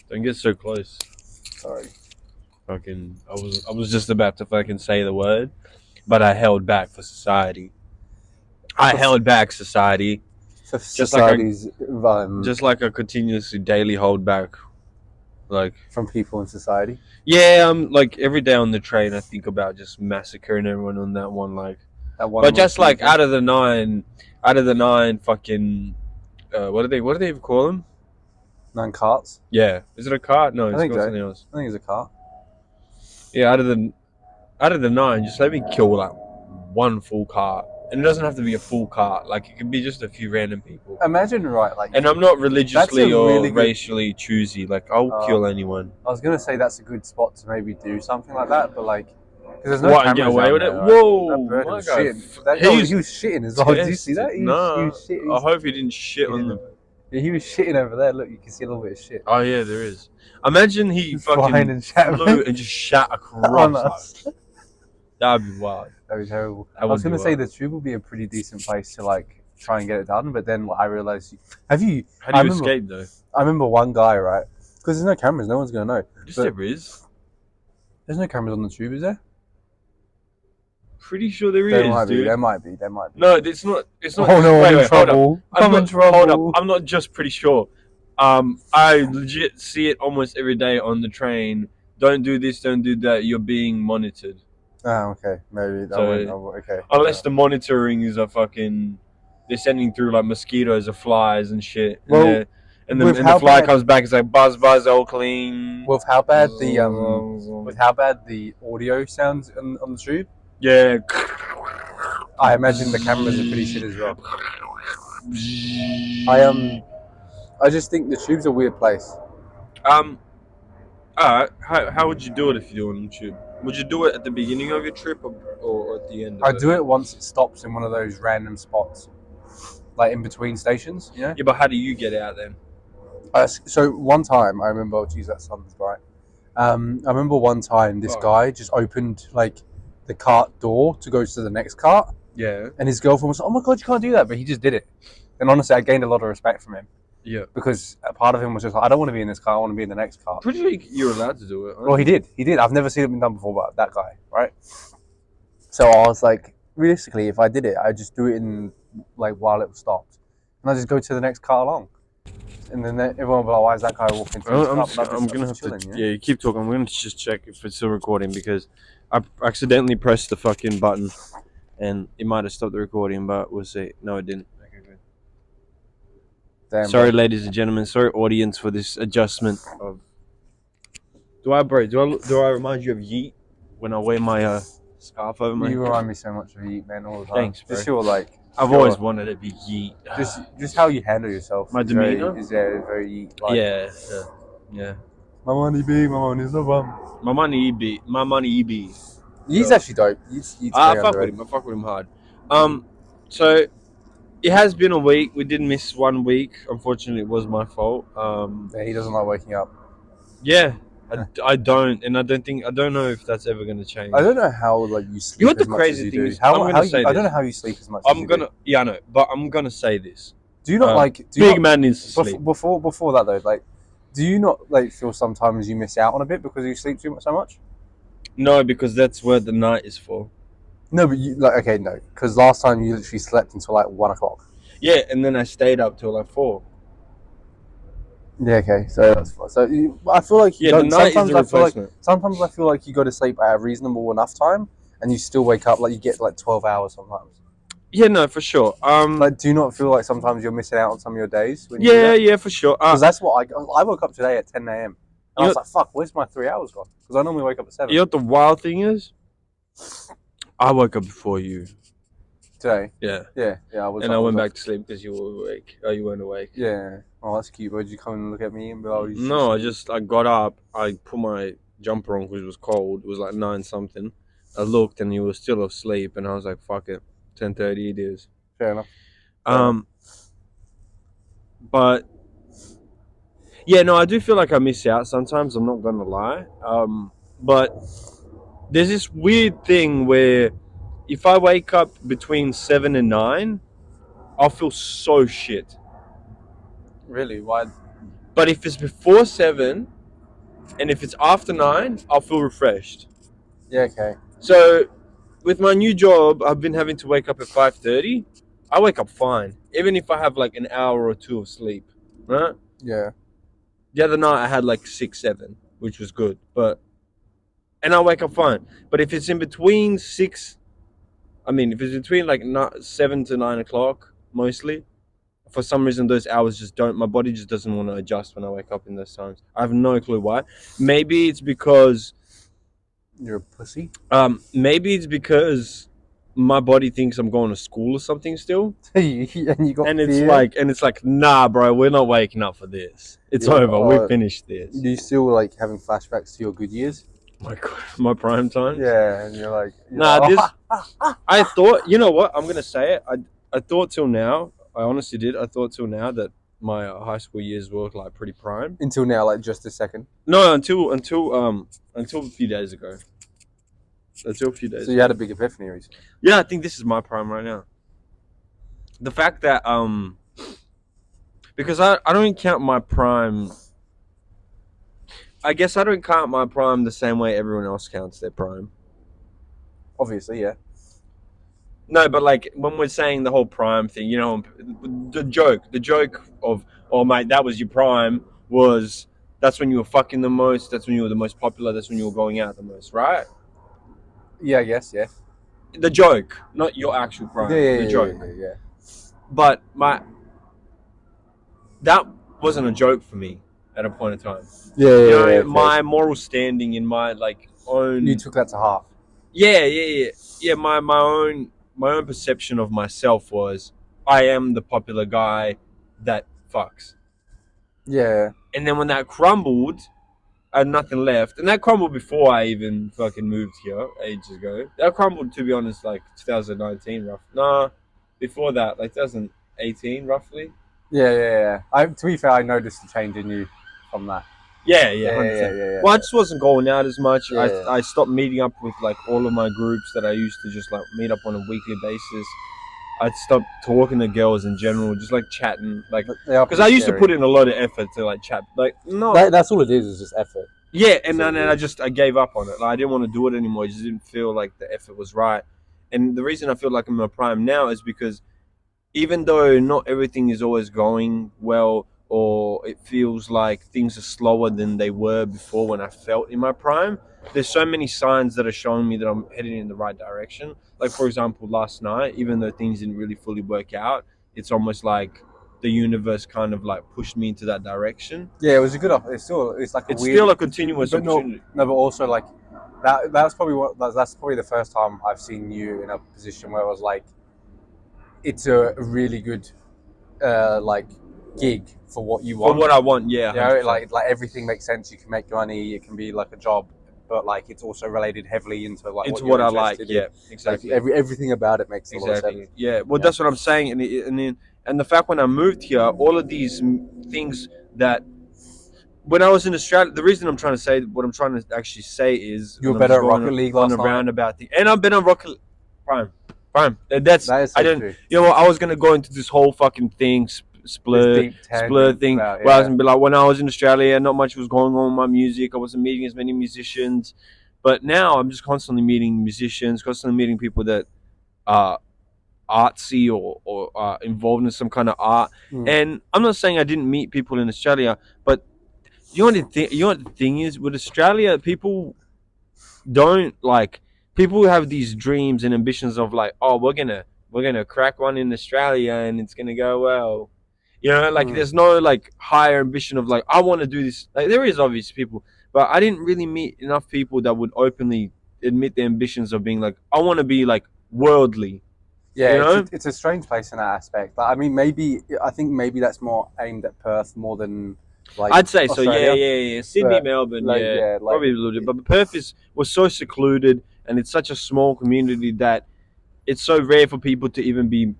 Don't get so close. Sorry. Fucking, I was just about to fucking say the word, but I held back for society. I held back society. For society's Just like I continuously daily hold back, like from people in society. Yeah, like every day on the train, I think about just massacring everyone on that one, like. That one. But just like out of the nine, fucking, what do they even call them? 9 carts. Yeah, is it a cart? No, I it's think got so. something else. I think it's a cart. Yeah, out of the 9, just let me kill like one full cart, and it doesn't have to be a full cart. Like it could be just a few random people. Imagine, right? Like, and I'm not religiously or really racially choosy. Like I'll kill anyone. I was gonna say that's a good spot to maybe do something like that, but like, because there's no What, cameras and get away down with there, it? right? Whoa, That bird my was God. shitting. He was shitting as well. Did you see that? He was shitting. I hope he didn't shit on them. Yeah, he was shitting over there. Look, you can see a little bit of shit. Oh yeah, there is. Imagine he fucking flew and just shat across us. That'd be wild. That'd be terrible. I was gonna say the tube would be a pretty decent place to like try and get it done, but then I realized, How do you escape though? I remember one guy, right? Because there's no cameras, no one's gonna know. Yes, there is. There's no cameras on the tube, is there? Pretty sure there is, might dude. There might be. No, it's not. It's not. Oh no, wait, I'm in trouble. I'm in trouble. Hold up. I'm not just pretty sure. I legit see it almost every day on the train. Don't do this, don't do that. You're being monitored. Oh, okay. Maybe. Okay. Unless the monitoring is a fucking... They're sending through like mosquitoes or flies and shit. And the fly comes back, it's like buzz, all clean. With how bad the audio sounds on the tube? Yeah. I imagine the cameras are pretty shit as well. I just think the tube's a weird place. Alright, how would you do it if you're doing on the tube? Would you do it at the beginning of your trip or at the end of it? I do it once it stops in one of those random spots. Like in between stations, you know? Yeah, but how do you get out then? So one time, I remember, geez, that sounds right. I remember one time this guy just opened like the cart door to go to the next cart. Yeah. And his girlfriend was like, "Oh my God, you can't do that," but he just did it. And honestly, I gained a lot of respect from him. Yeah. Because a part of him was just like, I don't want to be in this car, I want to be in the next car. Pretty sure you're allowed to do it. Well, he did. I've never seen it been done before, but that guy, right? So I was like, realistically, if I did it, I'd just do it in like while it was stopped, and I just go to the next car along. And then everyone will be like, "Why is that guy walking through?" I'm gonna have to. Yeah, you keep talking. I'm gonna just check if it's still recording because I accidentally pressed the fucking button, and it might have stopped the recording, but we'll see. No, it didn't. Okay, good. Damn, sorry, ladies and gentlemen. Sorry, audience, for this adjustment of. Do I remind you of Yeet when I wear my scarf over my head? You remind me so much of Yeet, man, all the time. Thanks, bro. Just your like. I've always wanted to be Yeet. Just how you handle yourself. My demeanor is very Yeet. Like, yeah. My money big, my money's the bum. My money EB. He's actually dope. I fuck with him hard. So it has been a week. We did miss 1 week. Unfortunately, it was my fault. Yeah, he doesn't like waking up. Yeah. I don't, and I don't know if that's ever going to change. I don't know how like you sleep. You know what the crazy thing is? I don't know how you sleep as much. Yeah, I know, but I'm gonna say this. Do you not man needs to sleep. Before that though, like, do you not like feel sometimes you miss out on a bit because you sleep so much? No, because that's what the night is for. No, but because last time you literally slept until like 1 o'clock. Yeah, and then I stayed up till like 4. Yeah, okay. So that's fine. So I feel like sometimes I feel like you go to sleep at a reasonable enough time, and you still wake up like you get like 12 hours sometimes. Yeah, no, for sure. Like, do you not feel like sometimes you're missing out on some of your days? Yeah, for sure. Because that's what I woke up today at 10 a.m. And I was like, "Fuck, where's my 3 hours gone?" Because I normally wake up at 7. You know what the wild thing is? I woke up before you. Today? Yeah. I was. And I went back to sleep because you were awake. Oh, you weren't awake. Yeah. Oh, that's cute. Why did you come and look at me and be like, No, I got up. I put my jumper on because it was cold. It was like 9 something. I looked and you were still asleep, and I was like, "Fuck it, 10:30 it is." Fair enough. But yeah, no, I do feel like I miss out sometimes. I'm not gonna lie. But there's this weird thing where if I wake up between 7 and 9, I'll feel so shit. Really? Why? But if it's before 7 and if it's after 9, I'll feel refreshed. Yeah, okay. So with my new job, I've been having to wake up at 5:30. I wake up fine, even if I have like an hour or two of sleep, right? Yeah. The other night I had like 6, 7, which was good, and I wake up fine. But if it's in between if it's between like 7 to 9 o'clock, mostly, for some reason those hours just don't. My body just doesn't want to adjust when I wake up in those times. I have no clue why. Maybe it's because You're a pussy. Maybe it's because my body thinks I'm going to school or something still. And you got Fear? It's like, nah, bro, we're not waking up for this. It's over. We finished this. Do you still like having flashbacks to your good years? My prime time? Yeah, and you're like, I thought, you know what? I'm gonna say it. I thought till now. I honestly did. I thought till now that my high school years were like pretty prime. Until now, like just a second. No, until a few days ago. Until a few days. So you had a big epiphany recently. Yeah, I think this is my prime right now. The fact that because I don't count my prime. I guess I don't count my prime the same way everyone else counts their prime. Obviously, yeah. No, but like when we're saying the whole prime thing, you know, the joke of, oh mate, that was your prime, was that's when you were fucking the most, that's when you were the most popular, that's when you were going out the most, right? Yeah, I guess, yeah. The joke, not your actual prime. The joke. Yeah. But that wasn't a joke for me at a point in time. Yeah. My moral standing in my like own. You took that to heart. Yeah. My own perception of myself was, I am the popular guy that fucks. Yeah. And then when that crumbled, I had nothing left. And that crumbled before I even fucking moved here ages ago. That crumbled, to be honest, like 2019 roughly. Nah, before that, like 2018 roughly. Yeah. To be fair, I noticed the change in you from that. Yeah. 100%. Well, I just wasn't going out as much. Yeah. I stopped meeting up with like all of my groups that I used to just like meet up on a weekly basis. I stopped talking to girls in general, just like chatting, like because I used to put in a lot of effort to like chat. Like that's all it is just effort. Yeah, and then I gave up on it. Like I didn't want to do it anymore. I just didn't feel like the effort was right. And the reason I feel like I'm in my prime now is because even though not everything is always going well, or it feels like things are slower than they were before when I felt in my prime, there's so many signs that are showing me that I'm heading in the right direction. Like, for example, last night, even though things didn't really fully work out, it's almost like the universe kind of like pushed me into that direction. Yeah, it was a good. It's still a continuous opportunity. No, but also like that's probably the first time I've seen you in a position where it was like, it's a really good like gig for what you want. For what I want, yeah. You know, like everything makes sense. You can make money. It can be like a job, but like it's also related heavily into like what I like. Yeah, exactly. Like, everything about it makes a lot of sense. Yeah, well, that's what I'm saying. And the fact when I moved here, all of these things that when I was in Australia, the reason I'm trying to say what I'm trying to actually say is you were better at Rocket League last night. And I've been on Rocket Prime. That is so I didn't. True. You know what? I was gonna go into this whole fucking thing. Splur thing. Where I was gonna be like, when I was in Australia, not much was going on with my music. I wasn't meeting as many musicians, but now I'm just constantly meeting musicians, constantly meeting people that are artsy or are involved in some kind of art. And I'm not saying I didn't meet people in Australia, but you know what the thing is with Australia, people don't like. People have these dreams and ambitions of like, oh, we're gonna crack one in Australia and it's gonna go well. You know, like there's no like higher ambition of like, I want to do this. Like there is obvious people, but I didn't really meet enough people that would openly admit their ambitions of being like, I want to be like worldly. Yeah, you know? it's a strange place in that aspect. Like, I mean, I think maybe that's more aimed at Perth more than like I'd say Australia. So. Yeah. Sydney, Melbourne, probably a little bit. But Perth was so secluded, and it's such a small community that it's so rare for people to even be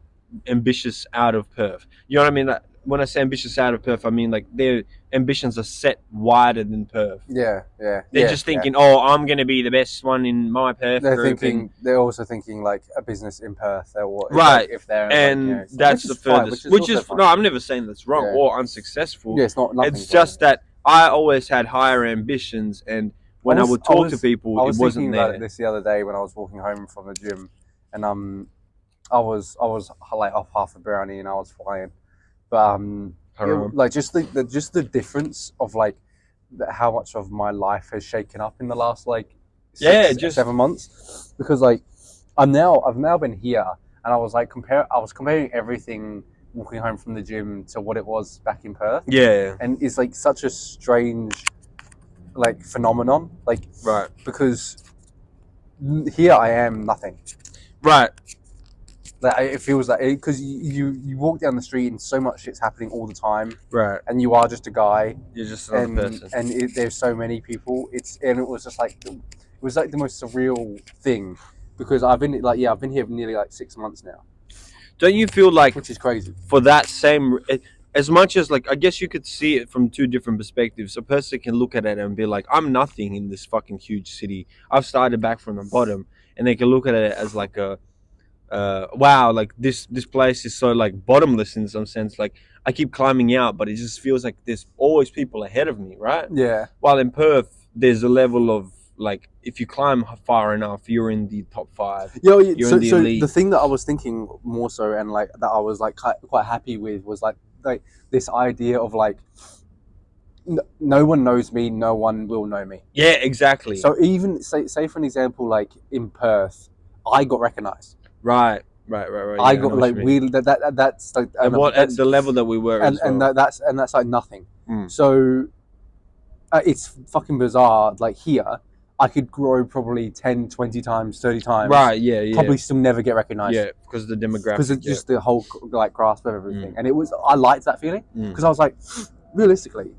ambitious out of Perth. You know what I mean? when I say ambitious out of Perth, I mean like their ambitions are set wider than Perth. Yeah. They're just thinking, oh, I'm going to be the best one in my Perth They're group. They're also thinking like a business in Perth. Right. Like, if they're and that's the furthest. Which is no, I'm never saying that's wrong or unsuccessful. Yeah, it's not. It's just that I always had higher ambitions, and when I would talk to people, it wasn't there. About this the other day when I was walking home from the gym, and I was like off half a brownie and I was flying, but like just the difference of like how much of my life has shaken up in the last like 7 months, because like I've now been here, and I was comparing everything walking home from the gym to what it was back in Perth. Yeah, and it's like such a strange like phenomenon, like because here I am nothing. Right. Like it feels like because you walk down the street and so much shit's happening all the time. Right. And you are just a guy. You're just another person. And there's so many people. It was just like it was like the most surreal thing, because I've been here nearly like 6 months now. Don't you feel like, which is crazy, for that same, as much as like I guess you could see it from two different perspectives. A person can look at it and be like, I'm nothing in this fucking huge city. I've started back from the bottom, and they can look at it as like a wow, like this place is so like bottomless in some sense. Like I keep climbing out, but it just feels like there's always people ahead of me, right? Yeah. While in Perth, there's a level of like, if you climb far enough, you're in the top 5. You're in the elite. The thing that I was thinking more so, and like that I was like quite happy with, was like this idea of like no one knows me, no one will know me. Yeah, exactly. So even say for an example, like in Perth, I got recognized. Right. I got like that's like at the level that we were, and that's like nothing. So it's fucking bizarre. Like here, I could grow probably 10, 20 times, 30 times. Right. Yeah. Probably still never get recognized. Yeah, because of the demographic. Because it's just the whole like grasp of everything, and I liked that feeling, because I was like, realistically,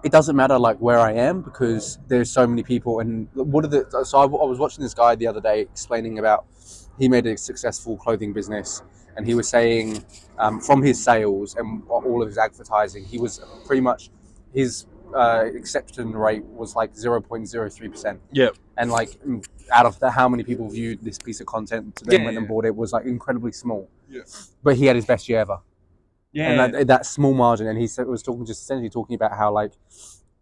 it doesn't matter like where I am, because there's so many people. And so I was watching this guy the other day explaining about, he made a successful clothing business, and he was saying from his sales and all of his advertising, he was pretty much his acceptance rate was like 0.03%. Yeah. And like out of how many people viewed this piece of content to then went and bought it, was like incredibly small. Yeah. But he had his best year ever. Yeah. And that small margin, and he was essentially talking about how like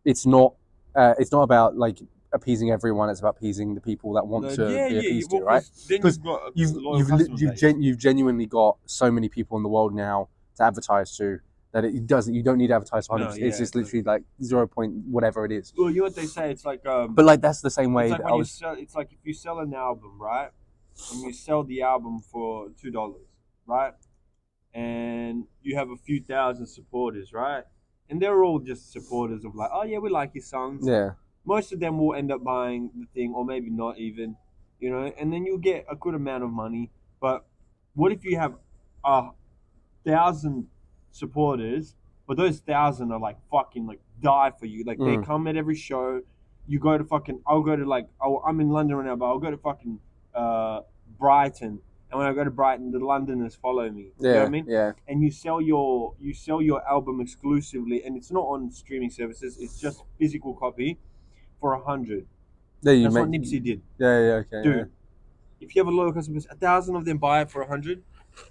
it's not about like appeasing everyone, it's about appeasing the people that want to be appeased to, right? Because you've genuinely got so many people in the world now to advertise to, that you don't need to advertise to 100%. It's just literally like 0. Whatever it is. Well, you know what they say, it's like but like that's the same way it's like it's like if you sell an album, right, and you sell the album for $2, right, and you have a few thousand supporters, right, and they're all just supporters of like, oh yeah, we like your songs. Yeah. Most of them will end up buying the thing, or maybe not even, you know, and then you'll get a good amount of money. But what if you have 1,000 supporters, but those 1,000 are like fucking like die for you, like they come at every show. You go to fucking, I'm in London right now, but I'll go to fucking Brighton, and when I go to Brighton, the Londoners follow me. You know what I mean? Yeah. And you sell your album exclusively, and it's not on streaming services, it's just physical copy for 100. That's what Nipsey did. Yeah, okay. Dude, if you have a loyal customer, 1,000 of them buy it for 100.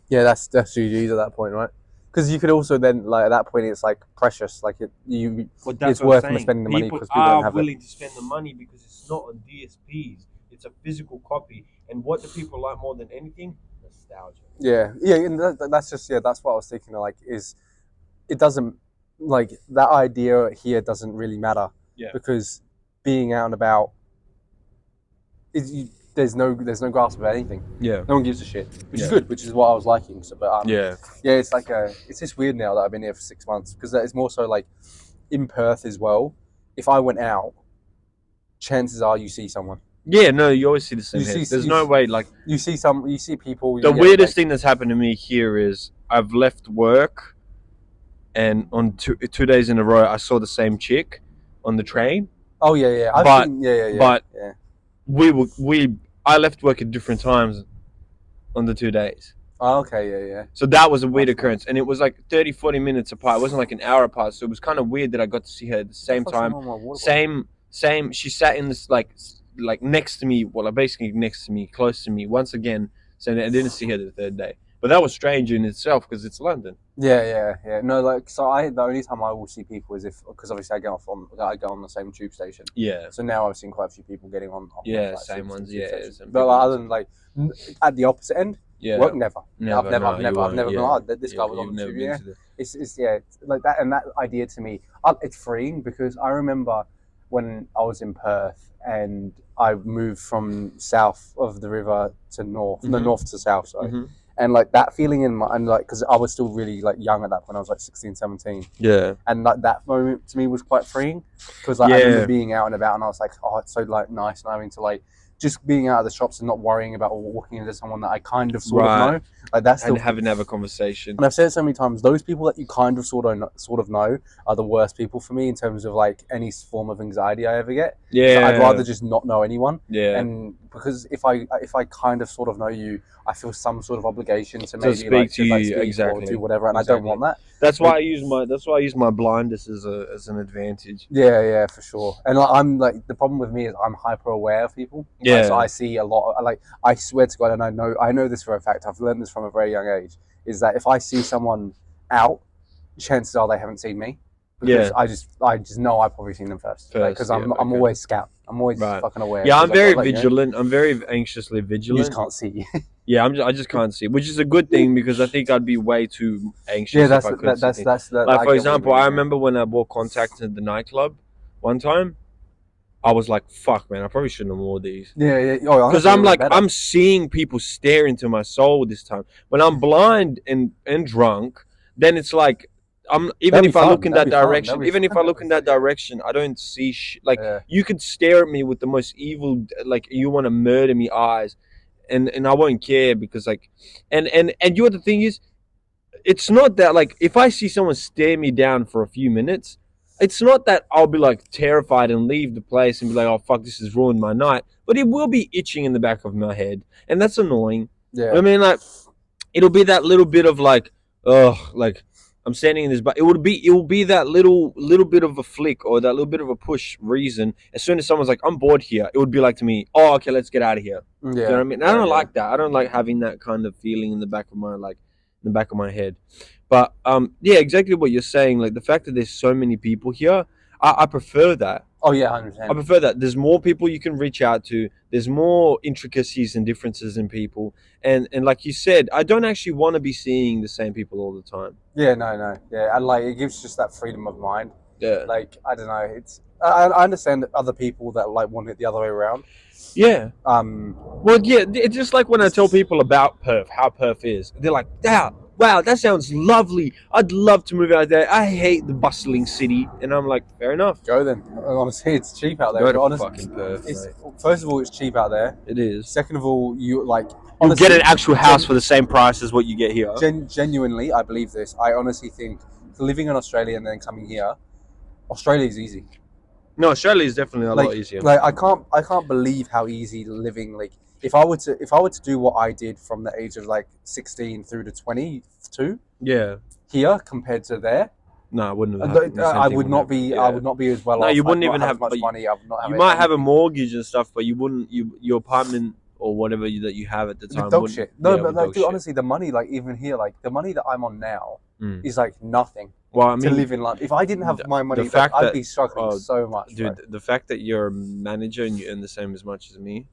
Yeah, that's GG's at that point, right? Because you could also then, like, at that point, it's like precious. Like it's worth spending the money, because people don't have it. People are willing to spend the money because it's not on DSPs. It's a physical copy. And what do people like more than anything? Nostalgia. Yeah, and that's just that's what I was thinking. Like, it doesn't, like, that idea here doesn't really matter. Yeah. Because being out and about, there's no grasp of anything. Yeah. No one gives a shit, which is good, which is what I was liking. So, but it's like it's just weird now that I've been here for 6 months, because it's more so like in Perth as well. If I went out, chances are you see someone. Yeah, no, you always see the same heads. There's no way, like you see people. The weirdest thing that's happened to me here is I've left work, and on two days in a row I saw the same chick on the train. Oh yeah. But I left work at different times on the 2 days. Oh, okay, yeah. So that was a weird That's occurrence. And it was like 30, 40 minutes apart. It wasn't like an hour apart. So it was kind of weird that I got to see her at the same time. Same. She sat in this like next to me. Well, basically next to me, close to me. Once again, so I didn't see her the third day. But that was strange in itself because it's London. Yeah. No, like so. The only time I will see people is because obviously I go on the same tube station. Yeah. So now I've seen quite a few people getting on. Yeah, same ones. Yeah. But like, other than like at the opposite end, yeah, work never. Never. I've never been like this guy was on the tube. Yeah, it's like that, and that idea to me, it's freeing because I remember when I was in Perth and I moved from south of the river to north, north to south, sorry. Mm-hmm. And like that feeling and like, because I was still really like young at that point, I was like 16, 17. Yeah. And like that moment to me was quite freeing because like, I remember being out and about and I was like, oh, it's so like nice and having to like just being out of the shops and not worrying about walking into someone that I kind of sort of know. Like that's and having to have a conversation. And I've said it so many times, those people that you kind of sort of know are the worst people for me in terms of like any form of anxiety I ever get. Yeah. So I'd rather just not know anyone. Yeah. And because if I kind of sort of know you, I feel some sort of obligation to maybe speak like, to you, like speak exactly, or do whatever, and exactly. I don't want that. That's why I use my blindness as an advantage. Yeah, for sure. And like, I'm like, the problem with me is I'm hyper aware of people. Yeah. Like, so I see a lot of, like, I swear to God, and I know this for a fact. I've learned this from a very young age. Is that if I see someone out, chances are they haven't seen me. Because I just know I've probably seen them first. Because I'm always scout. I'm always fucking aware. Yeah, I'm very vigilant. I'm very anxiously vigilant. You just can't see. Yeah, I just can't see, which is a good thing because I think I'd be way too anxious. Yeah, that's like for example, I remember when I bought contacts at the nightclub one time. I was like, "Fuck, man! I probably shouldn't have worn these." Yeah. Because I'm like, I'm seeing people stare into my soul this time. When I'm blind and drunk, then it's like, if I look in that direction, I don't see like you could stare at me with the most evil, like you want to murder me eyes, and I won't care because like, and you know what the thing is, it's not that like if I see someone stare me down for a few minutes. It's not that I'll be like terrified and leave the place and be like, oh fuck, this has ruined my night. But it will be itching in the back of my head. And that's annoying. Yeah. I mean, like, it'll be that little bit of like, like I'm standing in this, but it will be that little bit of a flick or that little bit of a push reason. As soon as someone's like, I'm bored here, it would be like to me, oh, okay, let's get out of here. Yeah. You know what I mean? And I don't like that. I don't like having that kind of feeling in the back of my head. But yeah, exactly what you're saying. Like the fact that there's so many people here, I prefer that. Oh yeah, 100%. I prefer that. There's more people you can reach out to. There's more intricacies and differences in people. And like you said, I don't actually want to be seeing the same people all the time. Yeah, no. Yeah, and like it gives just that freedom of mind. Yeah. Like I don't know. It's I understand that other people that like want it the other way around. Yeah. Well, yeah. It's just like when I tell people about Perth, how Perth is. They're like, yeah. Wow, that sounds lovely. I'd love to move out there. I hate the bustling city. And I'm like, fair enough. Go then. Honestly, it's cheap out there. Go to honestly, fucking Perth, first of all, it's cheap out there. It is. Second of all, you get an actual house for the same price as what you get here. Genuinely, I believe this. I honestly think living in Australia and then coming here, Australia is easy. No, Australia is definitely a lot easier. Like I can't believe how easy living like. If I were to do what I did from the age of like 16 through to 22, here compared to there, no, I wouldn't have. I would not be as well. No, off. you wouldn't even have much money. You might have a mortgage and stuff, but you wouldn't. Your apartment or whatever that you have at the time. Dog shit. No, but like, dude, honestly, the money, like even here, like the money that I'm on now is like nothing. Well, I mean, to live in London. If I didn't have my money, I'd be struggling so much. Dude, the fact that you're a manager and you earn the same as much as me.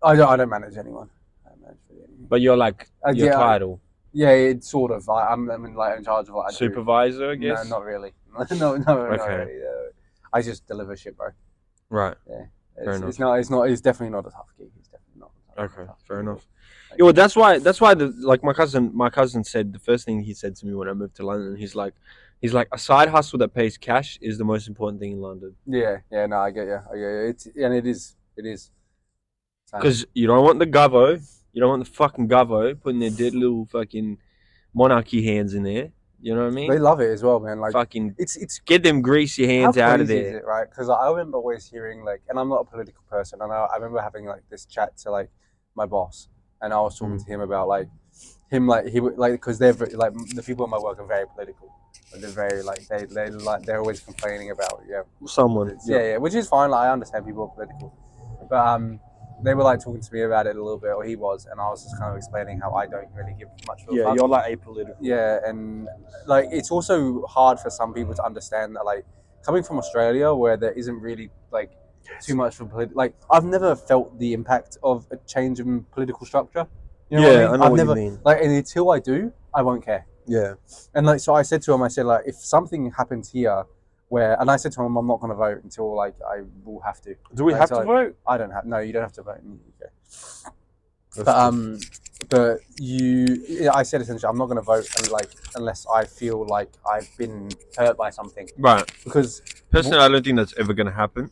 I don't manage anyone. But you're like your title. Yeah, it's sort of. I'm like in charge of what I supervisor, I guess. No, not really. no, not really. I just deliver shit, bro. Right. Yeah. Fair enough. It's definitely not a tough gig. It's definitely not. Okay, fair enough. Yeah, well, that's why my cousin said the first thing he said to me when I moved to London. He's like a side hustle that pays cash is the most important thing in London. Yeah. No, I get you. It is. Because you don't want the govvo. You don't want the fucking govvo putting their dead little fucking monarchy hands in there. You know what I mean? They love it as well, man. Like fucking, it's get them greasy hands out of there. Is it, right? Because I remember always hearing like, and I'm not a political person, and I remember having like this chat to like my boss, and I was talking to him about like because they're like the people in my work are very political. They're very like they're always complaining about someone. Yeah, which is fine. Like I understand people are political, but they were like talking to me about it a little bit, or he was, and I was just kind of explaining how I don't really give much of a fuck. You're like apolitical. Yeah, and like it's also hard for some people to understand that, like coming from Australia where there isn't really like too much for like I've never felt the impact of a change in political structure. You know what I mean? I know I've what never, you mean. like, and until I do, I won't care. Yeah. And like, so I said to him, I said like, if something happens here, and I said to him, I'm not going to vote until like I will have to. Do we have to vote? I don't have. No, you don't have to vote in the UK. But I said essentially, I'm not going to vote unless I feel like I've been hurt by something. Right. Because personally, I don't think that's ever going to happen.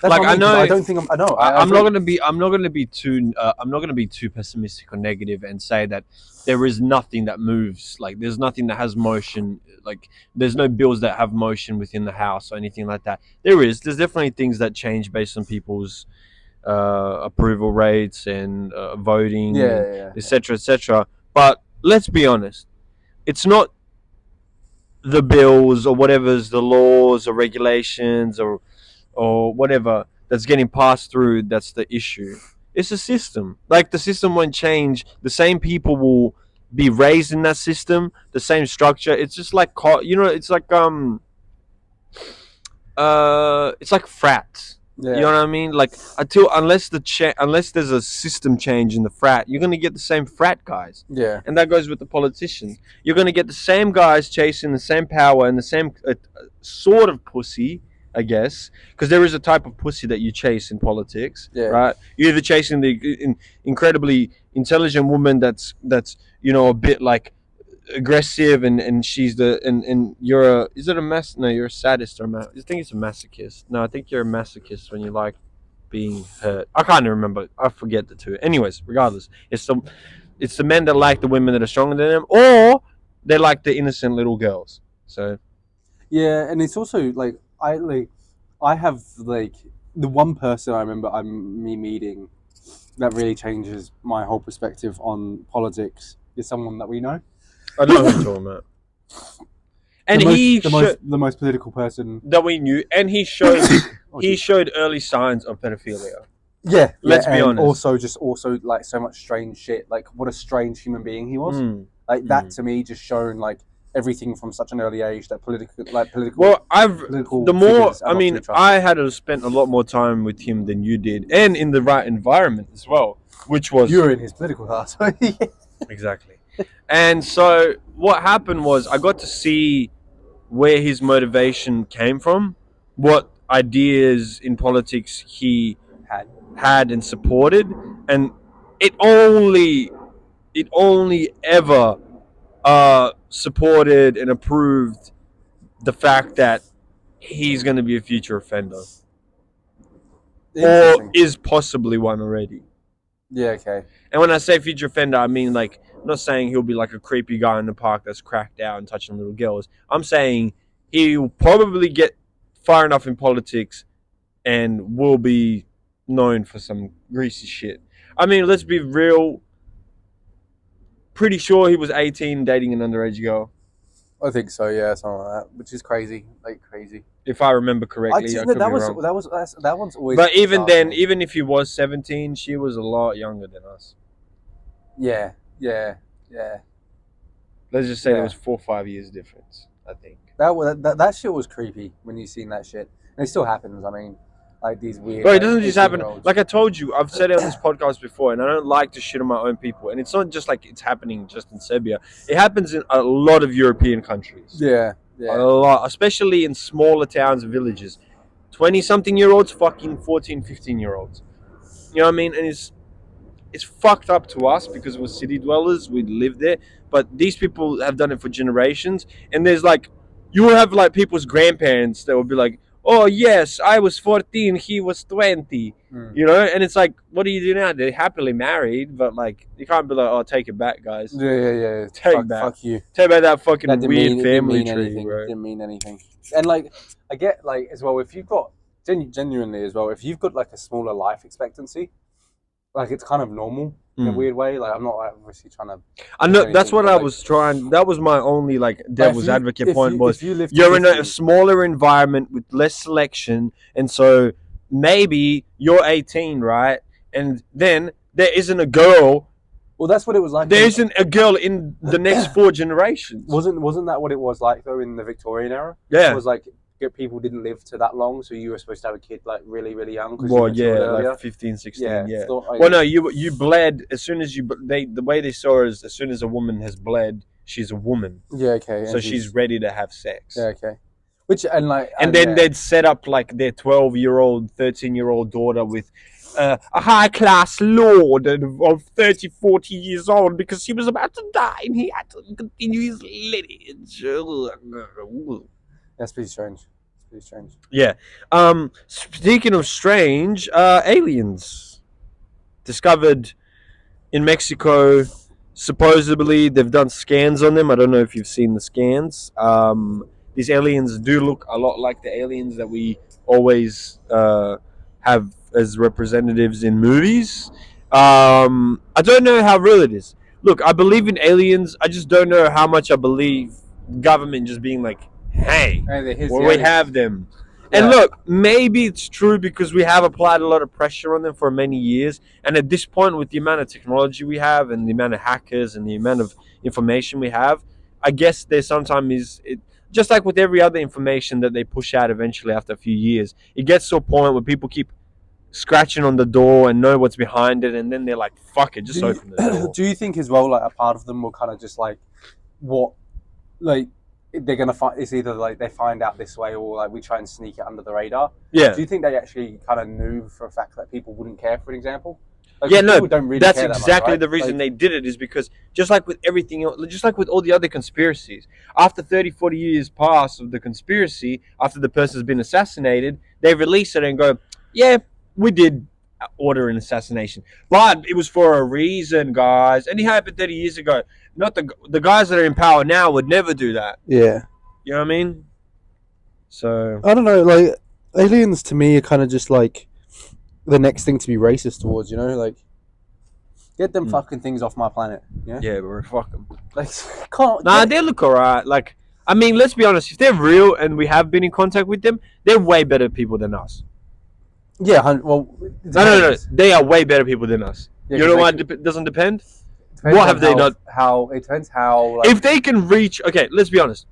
That's like I know, I don't think I'm. I know. I'm not going to be. I'm not going to be too. I'm not going to be too pessimistic or negative and say that there is nothing that moves. Like there's nothing that has motion. Like there's no bills that have motion within the house or anything like that. There's definitely things that change based on people's approval rates and voting, etc., etc. But let's be honest, it's not the bills or whatever's the laws or regulations or whatever that's getting passed through that's the issue. It's a system. Like the system won't change. The same people will be raised in that system, the same structure. It's just like it's like frats. Yeah. You know what I mean? Like unless there's a system change in the frat, you're gonna get the same frat guys. Yeah. And that goes with the politicians. You're gonna get the same guys chasing the same power and the same sort of pussy, I guess, because there is a type of pussy that you chase in politics, right? You're either chasing the incredibly intelligent woman that's a bit like aggressive and she's and you're you're a sadist or I think it's a masochist. No, I think you're a masochist when you like being hurt. I can't remember. I forget the two. Anyways, regardless, it's the men that like the women that are stronger than them, or they like the innocent little girls. So yeah, and it's also like I have like the one person I remember me meeting that really changes my whole perspective on politics is someone that we know. I know who you're talking about. And the most political person that we knew, and he showed showed early signs of pedophilia. Yeah, let's be honest. Also like so much strange shit. Like what a strange human being he was. Like that to me just shown like everything from such an early age that political. Well, I had spent a lot more time with him than you did, and in the right environment as well, which was you're in his political class. Exactly. And so what happened was I got to see where his motivation came from, what ideas in politics he had and supported, and it only ever supported and approved the fact that he's going to be a future offender or is possibly one already. Yeah, okay. And when I say future offender, I mean like I'm not saying he'll be like a creepy guy in the park that's cracked out and touching little girls. I'm saying he'll probably get far enough in politics and will be known for some greasy shit. I mean, let's be real. Pretty sure he was 18 dating an underage girl. I think so, yeah, something like that, which is crazy, like crazy. If I remember correctly, I could be wrong. That one's always. But even then, even if he was 17, she was a lot younger than us. Yeah. Let's just say there was 4 or 5 years difference. I think that shit was creepy when you seen that shit, and it still happens. I mean, like these weird. But it doesn't just happen. Like I told you, I've said it on this podcast before, and I don't like to shit on my own people. And it's not just like it's happening just in Serbia. It happens in a lot of European countries. Yeah. A lot, especially in smaller towns and villages. 20-something-year-olds fucking 14, 15-year-olds. You know what I mean? And it's fucked up to us because we're city dwellers. We live there. But these people have done it for generations. And there's like, you will have like people's grandparents that will be like, oh yes, I was 14, he was 20. You know? And it's like, what do you do now? They're happily married, but like, you can't be like, oh, take it back, guys. Yeah. Take it back. Fuck you. Take back that fucking weird family tree, bro. Didn't mean anything. And like, I get like, as well, if you've got, genuinely as well, if you've got like a smaller life expectancy, like it's kind of normal in a weird way. Like I'm not like, obviously trying to. I know that's what I was trying. That was my only like devil's advocate point was you're in a smaller environment with less selection, and so maybe you're 18, right? And then there isn't a girl. Well, that's what it was like. There isn't a girl in the next 4 generations. Wasn't that what it was like though in the Victorian era? Yeah, it was like people didn't live to that long, so you were supposed to have a kid like really, really young. Well, yeah, like 15, 16. Yeah. Well, no, you bled as soon as the way they saw it is as soon as a woman has bled, she's a woman. Yeah, okay. So she's ready to have sex. Yeah, okay. Which and then they'd set up like their 12-year-old, 13-year-old daughter with a high-class lord of 30, 40 years old because he was about to die and he had to continue his lineage. That's pretty strange. Yeah. Speaking of strange, aliens discovered in Mexico. Supposedly, they've done scans on them. I don't know if you've seen the scans. These aliens do look a lot like the aliens that we always have as representatives in movies. I don't know how real it is. Look, I believe in aliens. I just don't know how much I believe government just being like, hey, we have them. Yeah. And look, maybe it's true because we have applied a lot of pressure on them for many years. And at this point, with the amount of technology we have and the amount of hackers and the amount of information we have, I guess there sometimes is, just like with every other information that they push out eventually after a few years, it gets to a point where people keep scratching on the door and know what's behind it. And then they're like, fuck it, just open the door. Do you think as well, like a part of them will kind of just like, they're gonna find it's either like they find out this way or like we try and sneak it under the radar. Yeah. Do you think they actually kind of knew for a fact that people wouldn't care, for example? Like, yeah, no. Don't really that's exactly much, right? The reason they did it is because just like with everything else, just like with all the other conspiracies, after 30, 40 years pass of the conspiracy, after the person's been assassinated, they release it and go, yeah, we did order an assassination, but it was for a reason, guys. And it happened 30 years ago. Not the guys that are in power now would never do that. Yeah. You know what I mean? So I don't know, like aliens to me are kind of just like the next thing to be racist towards, you know, like get them fucking things off my planet. Yeah, we're fucking like they look alright. Like I mean, let's be honest, if they're real and we have been in contact with them, they're way better people than us. Yeah, well no, they are way better people than us. Yeah, you know why it doesn't depend? What have they done? How it depends how. Like, if they can reach, okay, let's be honest.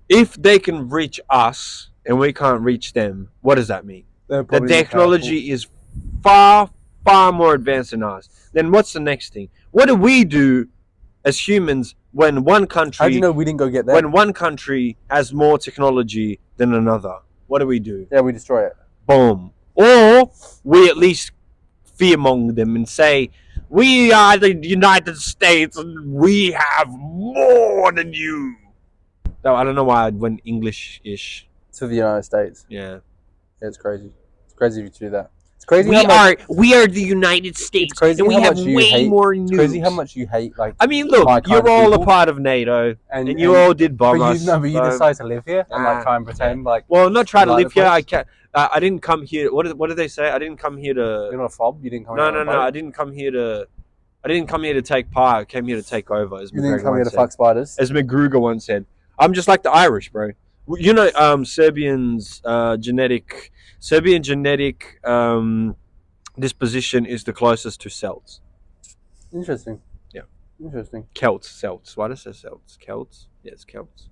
If they can reach us and we can't reach them, what does that mean? The technology is far, far more advanced than ours. Then what's the next thing? What do we do as humans when one country? How do you know we didn't go get that? When one country has more technology than another, what do we do? Yeah, we destroy it. Boom. Or we at least fearmonger them and say, we are the United States and we have more than you. No, I don't know why I went English-ish. To the United States. Yeah. It's crazy. It's crazy if you do that. It's crazy. We are the United States and we have way more news. It's crazy how much you hate, like. I mean, look, you're all a part of NATO and you all did bomb us. But you decide to live here and like try and pretend like. Well, not try to live here. I can't. I didn't come here. What did they say? I didn't come here to. You're not a fob. You didn't come. No. I didn't come here to. I didn't come here to take part. I came here to take over. As you didn't come here to fuck spiders. As McGruger once said, I'm just like the Irish, bro. You know, Serbian genetic disposition is the closest to Celts. Interesting. Yeah. Interesting. Celts. Why does it say Celts? Celts? Yes, Celts.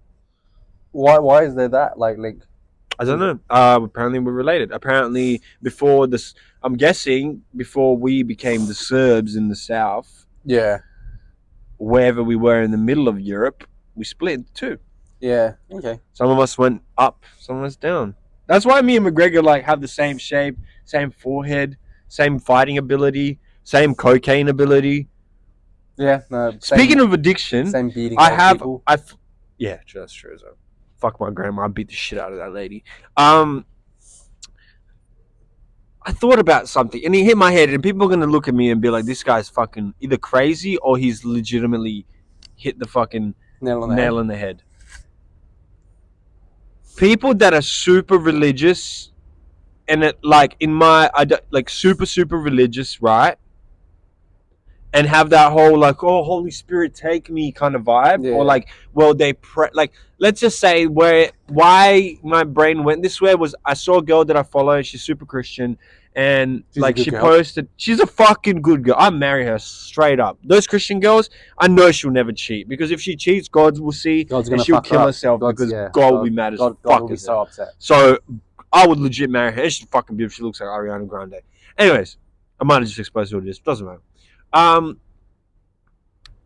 Why is there that like link? I don't know. Apparently we're related. Apparently before this, I'm guessing before we became the Serbs in the south. Yeah. Wherever we were in the middle of Europe, we split into two. Yeah. Okay. Some of us went up, some of us down. That's why me and McGregor like have the same shape, same forehead, same fighting ability, same cocaine ability. Yeah. No. Speaking of addiction, same beating. Yeah, that's true. So. Fuck my grandma, I beat the shit out of that lady. I thought about something and it hit my head and people are going to look at me and be like, this guy's fucking either crazy or he's legitimately hit the fucking nail on the head. People that are super religious and it, like super religious, right? and have that whole like, oh, Holy Spirit, take me kind of vibe, Yeah. or like, well, they like, let's just say why my brain went this way was I saw a girl that I follow, she's super Christian, and She's a like good she girl. posted, she's a fucking good girl. I'd marry her straight up. Those Christian girls, I know she'll never cheat, because if she cheats, God will see, God's and gonna she'll fuck her kill up. herself, because Yeah, God will be mad as God fuck will be at her. so upset. So I would legit marry her. She's fucking beautiful. She looks like Ariana Grande. Anyways, I might have just exposed who it is. Doesn't matter.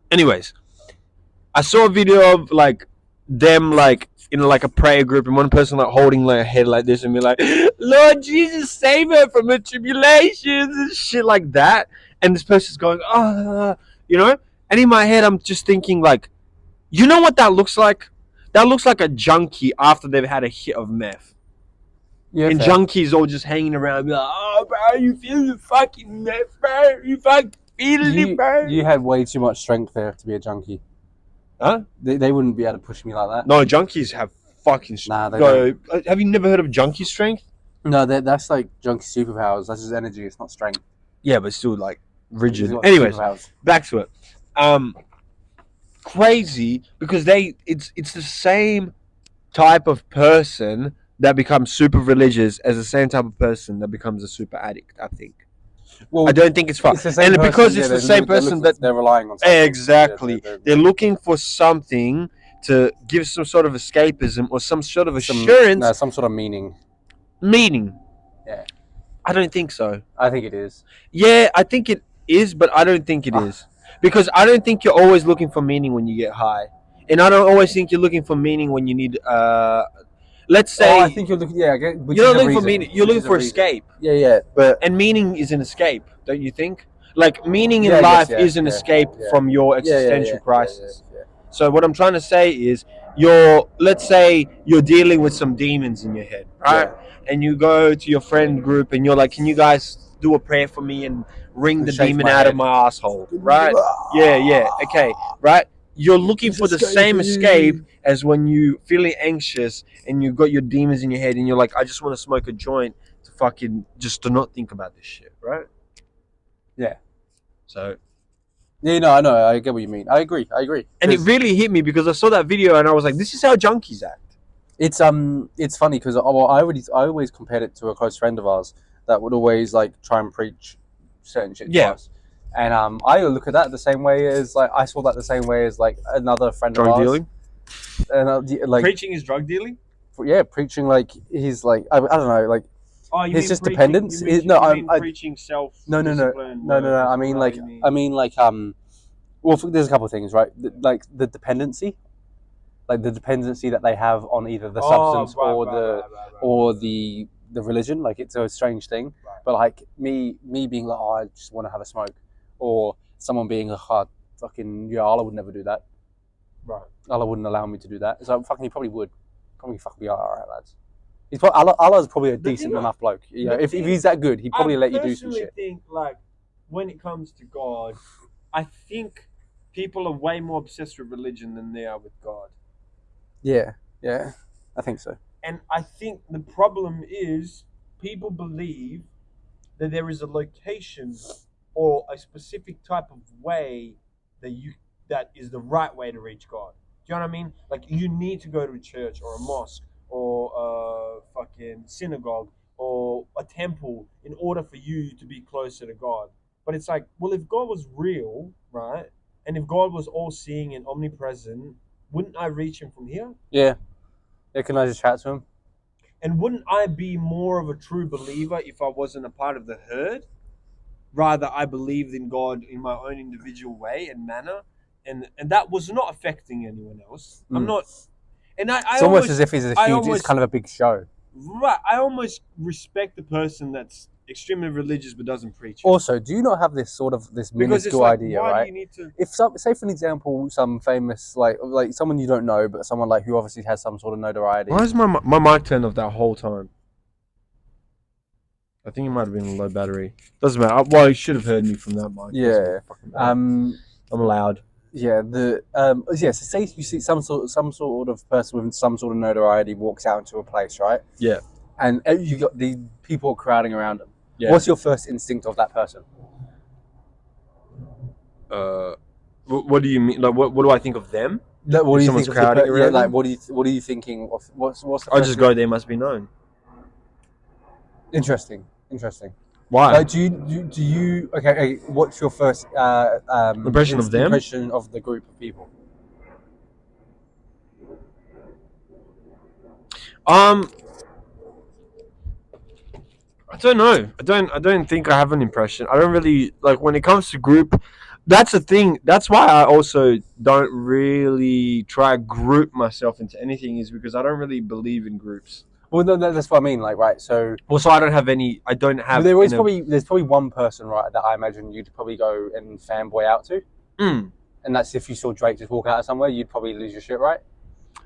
Anyways, I saw a video of like them like in like a prayer group, and one person like holding like a head like this and be like, Lord Jesus, save her from her tribulations and shit like that. And this person's going, you know? And in my head, I'm just thinking like, you know what that looks like? That looks like a junkie after they've had a hit of meth. Yeah, and fair. junkies all just hanging around, be like, oh, bro, you feel the fucking meth, bro? You fucking feeling it, bro? You had way too much strength there to be a junkie. Huh? They wouldn't be able to push me like that. No, junkies have fucking Nah, they don't. Have you never heard of junkie strength? No, that's like junkie superpowers. That's just energy. It's not strength. Yeah, but still like rigid. It's got Anyways, superpowers. back to it. Crazy, because it's the same type of person that becomes super religious as the same type of person that becomes a super addict, I think. Well, I don't think it's fun. It's the same And because person, it's yeah, the same person that they're relying on. Something. exactly, Yeah, they're looking for something to give some sort of escapism or some sort of assurance, some sort of meaning. meaning. Yeah. I don't think so. I think it is. Yeah, I think it is, but I don't think it is. Because I don't think you're always looking for meaning when you get high. And I don't always think you're looking for meaning when you need, let's say... I think you're looking, yeah. You're not looking for meaning, you're looking for escape. Yeah. But And meaning is an escape, don't you think? Like, meaning in life is an escape from your existential crisis. Yeah. So what I'm trying to say is, let's say you're dealing with some demons in your head, right? Yeah. And you go to your friend group and you're like, can you guys do a prayer for me and wring the demon out of my asshole, right? Yeah, okay, right? You're looking for the same escape as when you feeling anxious and you got your demons in your head and you're like, I just want to smoke a joint to fucking just to not think about this shit, right? Yeah. So. Yeah, no, I know. I get what you mean. I agree. And it really hit me because I saw that video and I was like, this is how junkies act. It's funny because I always compared it to a close friend of ours that would always like try and preach certain shit to us. And I look at that the same way as like I saw that the same way as like another friend of ours. Drug dealing. And like preaching is drug dealing. Yeah, preaching like he's like I don't know like. Oh, you it's just preaching, dependence. I'm preaching self. No. I mean like well, there's a couple of things, right? Like the dependency that they have on either the substance or the religion. Like it's a strange thing, but like me being like, oh, I just want to have a smoke, or someone being like, oh, fucking yeah, Allah would never do that. Right. Allah wouldn't allow me to do that. So fucking he probably would. Probably fucking be like, all right, lads. He's probably, Allah's probably a decent enough bloke. Yeah, if he's that good, he'd probably let you do some shit. I personally think, like, when it comes to God, I think people are way more obsessed with religion than they are with God. Yeah, I think so. And I think the problem is people believe that there is a location or a specific type of way that is the right way to reach God. Do you know what I mean? Like, you need to go to a church or a mosque or a fucking synagogue or a temple in order for you to be closer to God. But it's like, well, if God was real, right, and if God was all-seeing and omnipresent, wouldn't I reach him from here? Yeah, can I just chat to him? And wouldn't I be more of a true believer if I wasn't a part of the herd? Rather, I believed in God in my own individual way and manner, and that was not affecting anyone else. I'm not... And it's almost as if he's it's kind of a big show. Right. I almost respect the person that's extremely religious but doesn't preach. Also, do you not have this minuscule idea, why right? Do you need to... If say for an example, some famous like someone you don't know, but someone like who obviously has some sort of notoriety. Why is my mic turned off that whole time? I think it might have been a low battery. Doesn't matter. Well, you should have heard me from that mic. Yeah. I'm loud. Yeah, so say you see some sort of person with some sort of notoriety walks out into a place, right? Yeah. And you got the people crowding around them. Yeah. What's your first instinct of that person? What do you mean? Like, what do I think of them? What do you someone's think crowding yeah, around like them? what are you thinking of what's the I first just go, they must be known. Interesting. Why? Like, do you okay, what's your first Impression of them? impression of the group of people? I don't know. I don't think I have an impression. I don't really like when it comes to group. That's the thing. That's why I also don't really try to group myself into anything. Is because I don't really believe in groups. Well, no, that's what I mean. Like, right, so Also, I don't have any. I don't have. there's probably one person, right, that I imagine you'd probably go and fanboy out to, Mm. and that's if you saw Drake just walk out of somewhere, you'd probably lose your shit, right?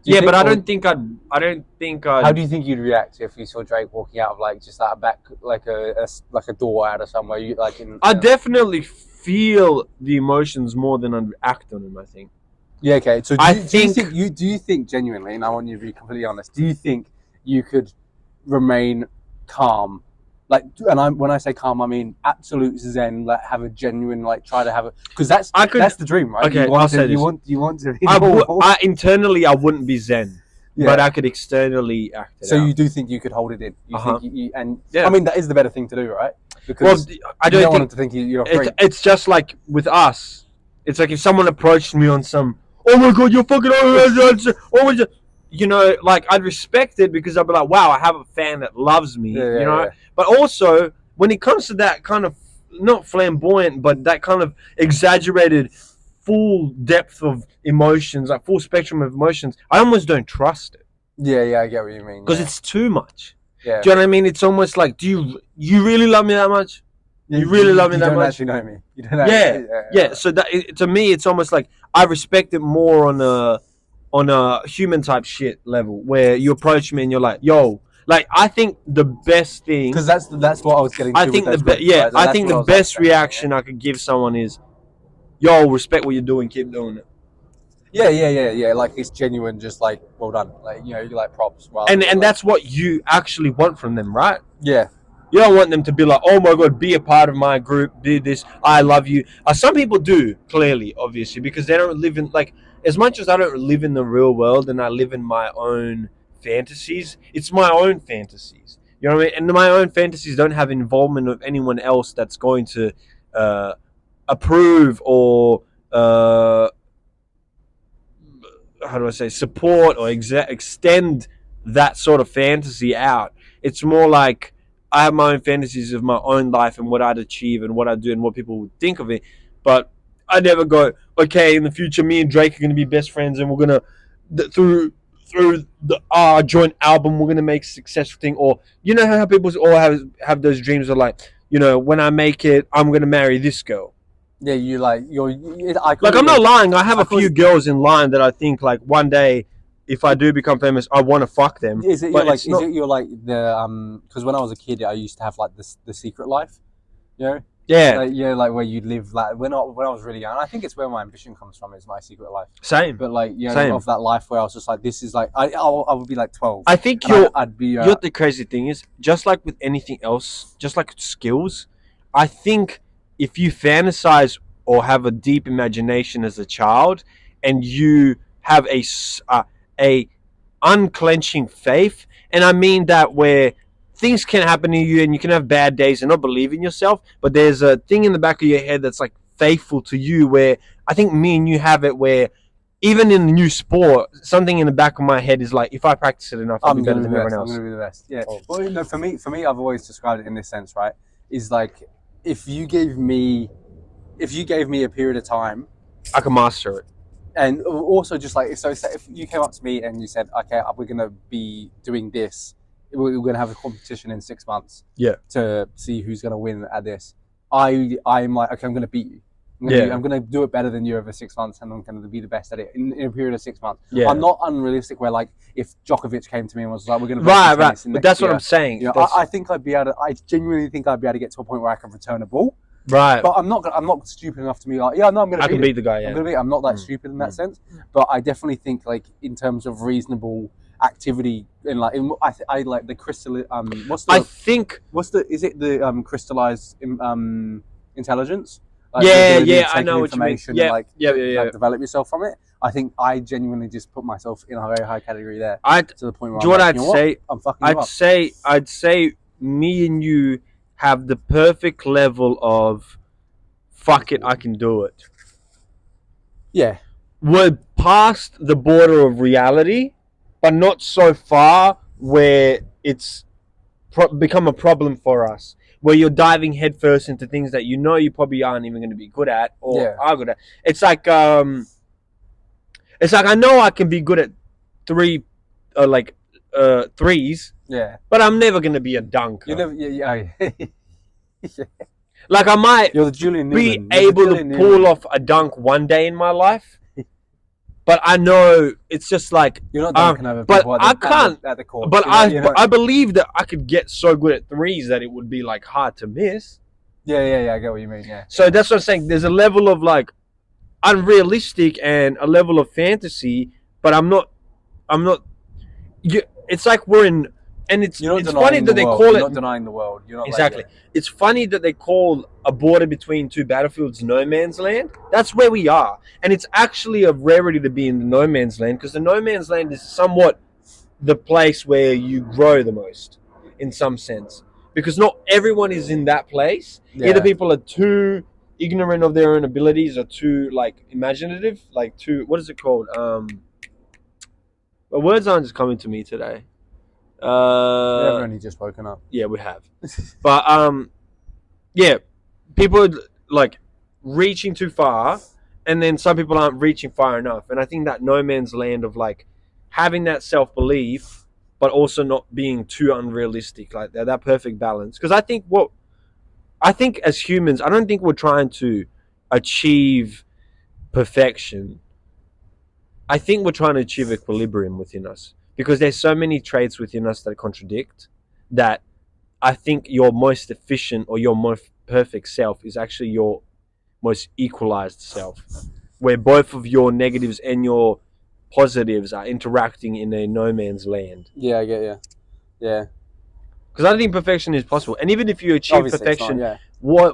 Yeah, but I don't think I'd. I don't think I'd. How do you think you'd react if you saw Drake walking out of like just that back, like a door out of somewhere? You like in. I definitely feel the emotions more than I'd act on them. I think. Yeah. Okay. So do you think genuinely, and I want you to be completely honest, do you think you could remain calm? Like, and when I say calm, I mean absolute zen. Like, have a genuine, like, try to have a, because that's the dream, right? Okay, I'll say this. You want to be internally, I wouldn't be zen, but I could externally act it out. So you do think you could hold it in? You think yeah. I mean, that is the better thing to do, right? Because I don't want them to think you're free. It's just like with us. It's like if someone approached me on some, oh my god, you're fucking, oh, you know, like I'd respect it because I'd be like, wow, I have a fan that loves me, you know. But also, when it comes to that kind of not flamboyant, but that kind of exaggerated, full depth of emotions, like full spectrum of emotions, I almost don't trust it. Yeah, I get what you mean. Because it's too much. Yeah. Do you know what I mean? It's almost like, do you really love me that much? You really love me that much? You don't actually know me. You don't actually, yeah. So to me, it's almost like I respect it more on a human type shit level, where you approach me and you're like, yo, like I think the best thing, because that's what I was getting to. I think I think the best reaction I could give someone is, yo, respect what you're doing, keep doing it. Yeah. Like it's genuine, just like well done, like you know, you like props. And that's what you actually want from them, right? Yeah. You don't want them to be like, oh my god, be a part of my group, do this, I love you. Some people do, clearly, obviously, because they don't live in, like, as much as I don't live in the real world and I live in my own fantasies, it's my own fantasies. You know what I mean? And my own fantasies don't have involvement of anyone else that's going to approve or, how do I say, support or extend that sort of fantasy out. It's more like, I have my own fantasies of my own life and what I'd achieve and what I'd do and what people would think of it. But I never go, okay, in the future, me and Drake are going to be best friends and we're going to, through our joint album, we're going to make a successful thing. Or, you know how people all have those dreams of like, you know, when I make it, I'm going to marry this girl. Yeah, I'm not lying. I have a few girls in line that I think like one day, if I do become famous, I want to fuck them. Is it you're like the because when I was a kid, I used to have like the secret life, you know? Yeah. Like where you'd live like when I was really young. I think it's where my ambition comes from, is my secret life. Same. But like of that life where I was just like, this is like I would be like 12. I think I'd be. You know what the crazy thing is? Just like with anything else, just like skills, I think if you fantasize or have a deep imagination as a child, and you have a unclenching faith, and I mean that where things can happen to you and you can have bad days and not believe in yourself, but there's a thing in the back of your head that's like faithful to you, where I think me and you have it, where even in the new sport, something in the back of my head is like, if I practice it enough, I'll be better than everyone else. I'm going to be the best. Yeah. Well, you know, for me, I've always described it in this sense, right? Is like, if you gave me a period of time, I can master it. And also, just like, so if you came up to me and you said, okay, we're going to be doing this, we're going to have a competition in 6 months to see who's going to win at this, I'm like, okay, I'm going to beat you. I'm going to do it better than you over 6 months, and I'm going to be the best at it in a period of 6 months. Yeah. I'm not unrealistic where, like, if Djokovic came to me and was like, we're going to right. But that's what I'm saying. You know, I think I genuinely think I'd be able to get to a point where I can return a ball. Right. But I'm not stupid enough to be like, I'm going to beat the guy, yeah. I'm not that stupid in that sense. But I definitely think, like, in terms of reasonable activity, I like the crystal, is it the crystallized intelligence? like, yeah, the ability yeah, to I take know in what you mean. information Yeah, and like, yeah. like develop yourself from it. I think I genuinely just put myself in a very high category there. To the point where do you know what I'd say? I'm fucking you up. I'd say me and you have the perfect level of fuck it, I can do it. Yeah. We're past the border of reality, but not so far where it's become a problem for us. Where you're diving headfirst into things that you know you probably aren't even going to be good at or are good at. It's like I know I can be good at threes. Yeah. But I'm never going to be a dunker. You never. Yeah. Like I might You're the Julian be able to pull off a dunk one day in my life, but I know it's just like you're not dunking over but people I can't. at the court. But I believe that I could get so good at threes that it would be like hard to miss. Yeah. I get what you mean. Yeah. So that's what I'm saying. There's a level of like unrealistic and a level of fantasy, but I'm not. It's like we're in. And it's funny that they call it. You're not denying the world. You're not exactly. Like, It's funny that they call a border between two battlefields no man's land. That's where we are, and it's actually a rarity to be in the no man's land because the no man's land is somewhat the place where you grow the most, in some sense, because not everyone is in that place. Yeah. Either people are too ignorant of their own abilities, or too like imaginative, like too what is it called? Well, words aren't just coming to me today. We've only just woken up. Yeah, we have. But yeah, people are like reaching too far, and then some people aren't reaching far enough. And I think that no man's land of like having that self-belief, but also not being too unrealistic, like that perfect balance. Because I think as humans, I don't think we're trying to achieve perfection. I think we're trying to achieve equilibrium within us. Because there's so many traits within us that contradict that I think your most efficient or your most perfect self is actually your most equalized self, where both of your negatives and your positives are interacting in a no man's land. Yeah, I get you. Yeah. Because I don't think perfection is possible. And even if you achieve obviously perfection, not,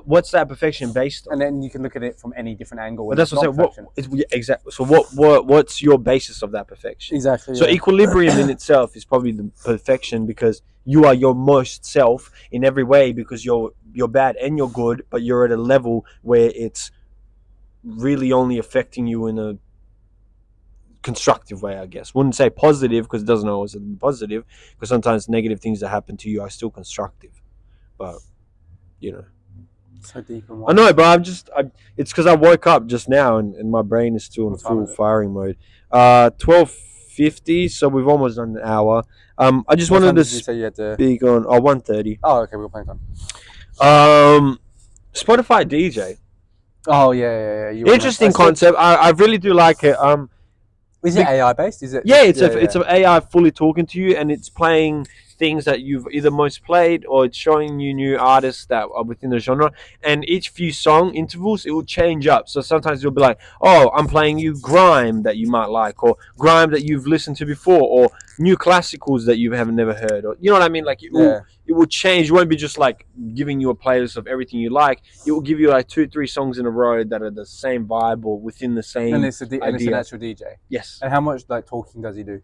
what's that perfection based on? And then you can look at it from any different angle. But that's what I'm saying. Exactly. So what's your basis of that perfection? Exactly. So equilibrium in itself is probably the perfection because you are your most self in every way because you're bad and you're good, but you're at a level where it's really only affecting you in a constructive way, I guess. Wouldn't say positive because it doesn't always be positive because sometimes negative things that happen to you are still constructive, but you know. So deep and I know, but it's because I woke up just now and my brain is still in full firing mode. 12:50, so we've almost done an hour. I just wanted to speak on 1:30. Oh, okay, we're playing time. Spotify DJ. Oh yeah. Interesting concept. I really do like it. Is it AI based? Is it? Yeah, it's an AI fully talking to you, and it's playing things that you've either most played, or it's showing you new artists that are within the genre. And each few song intervals, it will change up. So sometimes you'll be like, "Oh, I'm playing you grime that you might like, or grime that you've listened to before, or new classicals that you haven't never heard, or you know what I mean? Like it will change. It won't be just like giving you a playlist of everything you like. It will give you like 2-3 songs in a row that are the same vibe or within the same. And it's an actual DJ. Yes. And how much like talking does he do?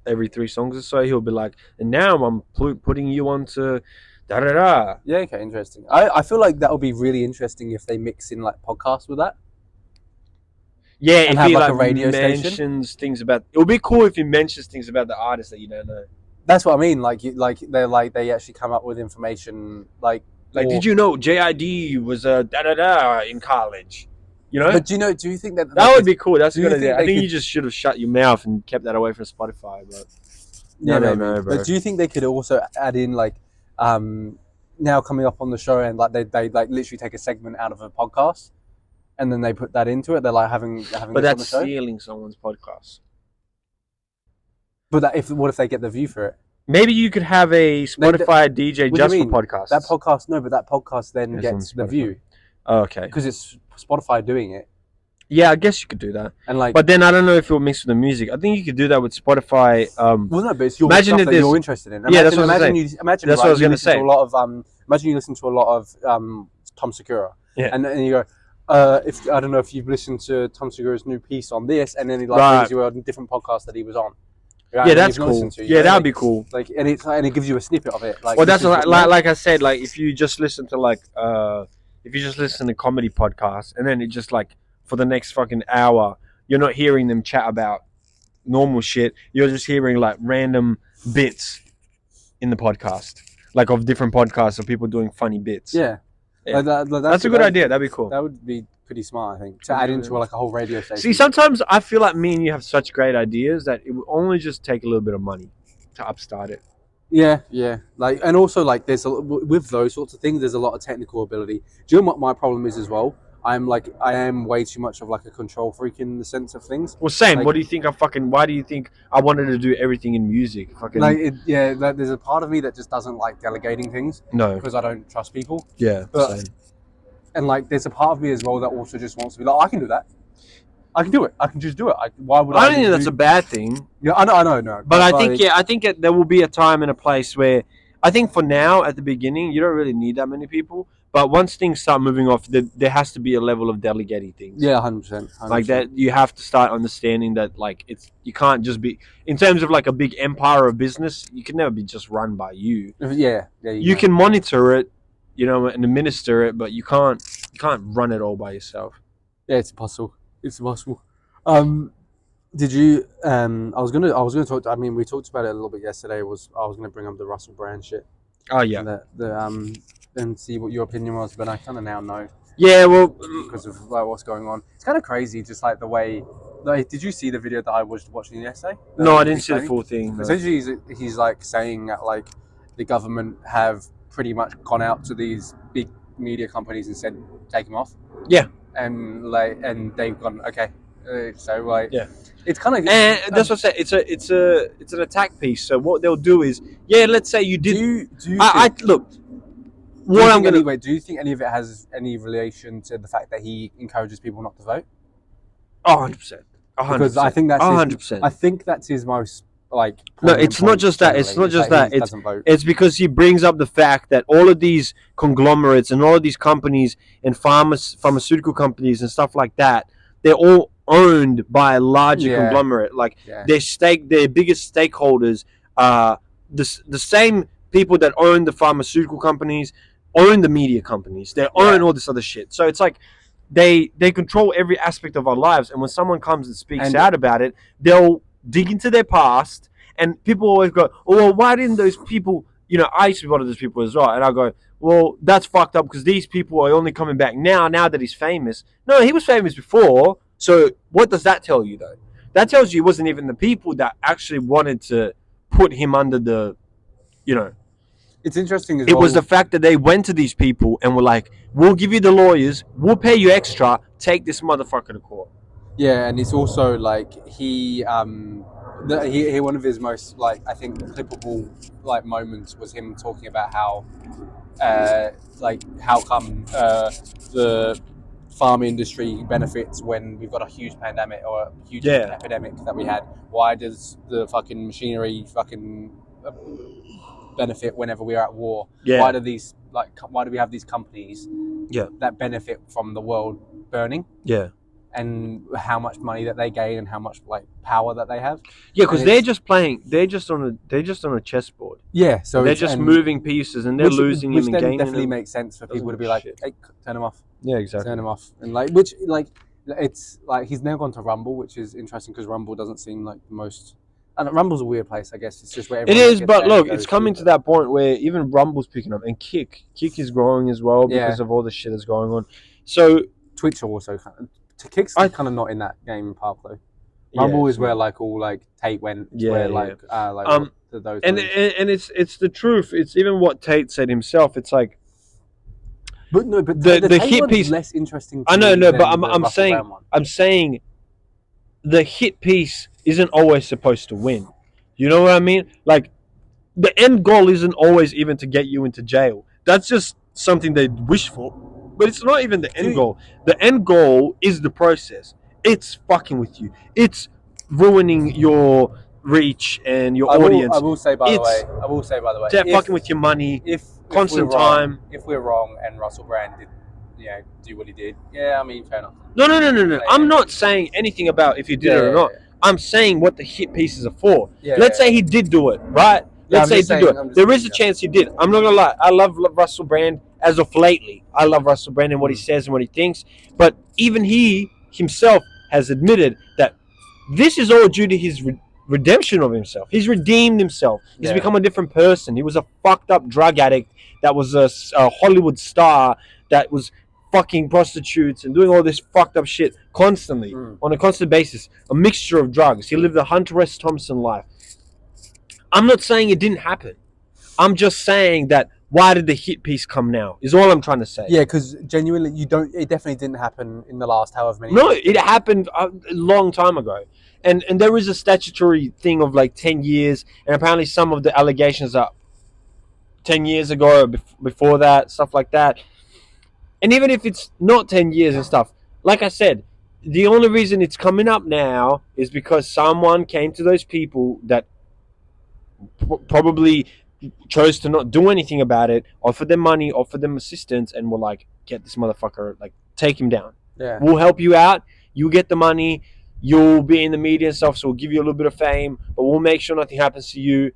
Every 3 songs or so, he'll be like, and now I'm putting you onto da da da. Yeah, okay, interesting. I feel like that would be really interesting if they mix in like podcasts with that. Yeah, and if have he like a radio mentions station. Things about, it would be cool if he mentions things about the artist that you don't know. That's what I mean. They actually come up with information like did you know JID was a da da da in college? You know? But do you think that would be cool? That's a good idea. I think you just should have shut your mouth and kept that away from Spotify. But yeah, I don't know, bro. But do you think they could also add in like now coming up on the show and like they like literally take a segment out of a podcast and then they put that into it? They're like having. But that's stealing someone's podcast. But what if they get the view for it? Maybe you could have a Spotify DJ just for podcasts. That podcast then gets the view. Oh, okay. Because it's Spotify doing it. Yeah, I guess you could do that. And like, but then I don't know if it will mix with the music. I think you could do that with Spotify. Well, no, but it's your stuff that you're interested in. Yeah, that's what I was going to say. Imagine that's what I was going to say. Imagine you listen to a lot of Tom Segura. Yeah. And you go, if I don't know if you've listened to Tom Segura's new piece on this, and then he brings you a different podcast that he was on. Yeah, that's cool. Yeah, that'd be cool. Like, and it gives you a snippet of it. Like, well, that's like I said. Like, if you just listen to if you just listen to comedy podcasts, and then it just like for the next fucking hour, you're not hearing them chat about normal shit. You're just hearing like random bits in the podcast, like of different podcasts of people doing funny bits. Yeah. Yeah. That's a good idea. That'd be cool. That would be pretty smart, I think, to add into like a whole radio station. See, sometimes I feel like me and you have such great ideas that it would only just take a little bit of money to upstart it. Yeah. Like, and also like with those sorts of things, there's a lot of technical ability. Do you know what my problem is as well? I am way too much of like a control freak in the sense of things. Well, same. Like, what do you think? Why do you think I wanted to do everything in music? There's a part of me that just doesn't like delegating things. No, because I don't trust people. Yeah, same. And like, there's a part of me as well that also just wants to be like, I can do that. I can do it. I can just do it. Why would I? I don't think that's a bad thing. Yeah, I know. No. But I think there will be a time and a place where I think for now at the beginning you don't really need that many people. But once things start moving off, there has to be a level of delegating things. Yeah, 100%. Like that, you have to start understanding that like you can't just be in terms of like a big empire of business. You can never be just run by you. Yeah. You can monitor it, and administer it, but you can't run it all by yourself. Yeah, it's impossible. It's impossible. Did you? I was gonna talk. We talked about it a little bit yesterday. I was gonna bring up the Russell Brand shit. Oh yeah. And see what your opinion was, but I kind of now know. Yeah, well, because of like what's going on, it's kind of crazy. Just like the way. Like, did you see the video that I was watching yesterday? No, I didn't see the full thing. No. Essentially, he's like saying that like the government have pretty much gone out to these big media companies and said take them off. Yeah. And they've gone okay. So like yeah. It's kind of and that's what I said. It's an attack piece. So what they'll do is let's say you did. Do you look. Do you think any of it has any relation to the fact that he encourages people not to vote? 100%. Because I think that's 100%. I think that's his most like. No, it's not just that. It's not just that. It's because he brings up the fact that all of these conglomerates and all of these companies and pharmaceutical companies and stuff like that, they're all owned by a larger conglomerate. Like their biggest stakeholders are the same people that own the pharmaceutical companies, own the media companies. They own all this other shit. So it's like they control every aspect of our lives. And when someone comes and speaks out about it, they'll dig into their past. And people always go, oh, well, why didn't those people, I used to be one of those people as well. And I go, well, that's fucked up because these people are only coming back now that he's famous. No, he was famous before. So what does that tell you, though? That tells you it wasn't even the people that actually wanted to put him under the, It's interesting as well. It was the fact that they went to these people and were like, we'll give you the lawyers, we'll pay you extra, take this motherfucker to court. Yeah, and it's also like he one of his most like I think clippable like moments was him talking about how come the farm industry benefits when we've got a huge pandemic or a huge epidemic that we had. Why does the fucking machinery benefit whenever we are at war? Why do we have these companies that benefit from the world burning? And how much money that they gain and how much like power that they have. Because they're just on a chessboard. So they're just moving pieces and they're losing them and gaining them. Which definitely makes sense for people to be like, hey, turn them off. Yeah, exactly. Turn them off. And it's like he's now gone to Rumble, which is interesting because Rumble doesn't seem like the most. And Rumble's a weird place, I guess. It's just where everyone it is, but look, it's coming to that point where even Rumble's picking up, and Kick is growing as well because of all the shit that's going on. So Twitch are also Kick's kind of not in that game part though. Rumble is where like all like Tate went. Those. And it's the truth. It's even what Tate said himself. It's like. But the hit piece less interesting. I know, but I'm saying the hit piece isn't always supposed to win. You know what I mean? Like the end goal isn't always even to get you into jail. That's just something they wish for. But it's not even the end goal. The end goal is the process. It's fucking with you. It's ruining your reach and your audience. I will say by the way. They're fucking with your money. Constant time. If we're wrong and Russell Brand do what he did. Yeah, I mean, fair enough. No. I'm not saying anything about if he did it or not. I'm saying what the hit pieces are for. Let's say he did do it, right? Let's say he did do it. There is a chance he did. I'm not gonna lie. I love Russell Brand as of lately. I love Russell Brand and what he says and what he thinks. But even he himself has admitted that this is all due to his redemption of himself. He's redeemed himself. He's become a different person. He was a fucked up drug addict that was a Hollywood star that was fucking prostitutes and doing all this fucked up shit constantly on a constant basis. A mixture of drugs. He lived a Hunter S. Thompson life. I'm not saying it didn't happen. I'm just saying that why did the hit piece come now? Is all I'm trying to say. Yeah, because genuinely, it definitely didn't happen in the last however many. No, it happened a long time ago. And there is a statutory thing of like 10 years, and apparently some of the allegations are 10 years ago or before that, stuff like that. And even if it's not 10 years and stuff, like I said, the only reason it's coming up now is because someone came to those people that probably chose to not do anything about it, offered them money, offered them assistance, and were like, get this motherfucker, like, take him down. Yeah. We'll help you out. You get the money. You'll be in the media and stuff, so we'll give you a little bit of fame, but we'll make sure nothing happens to you.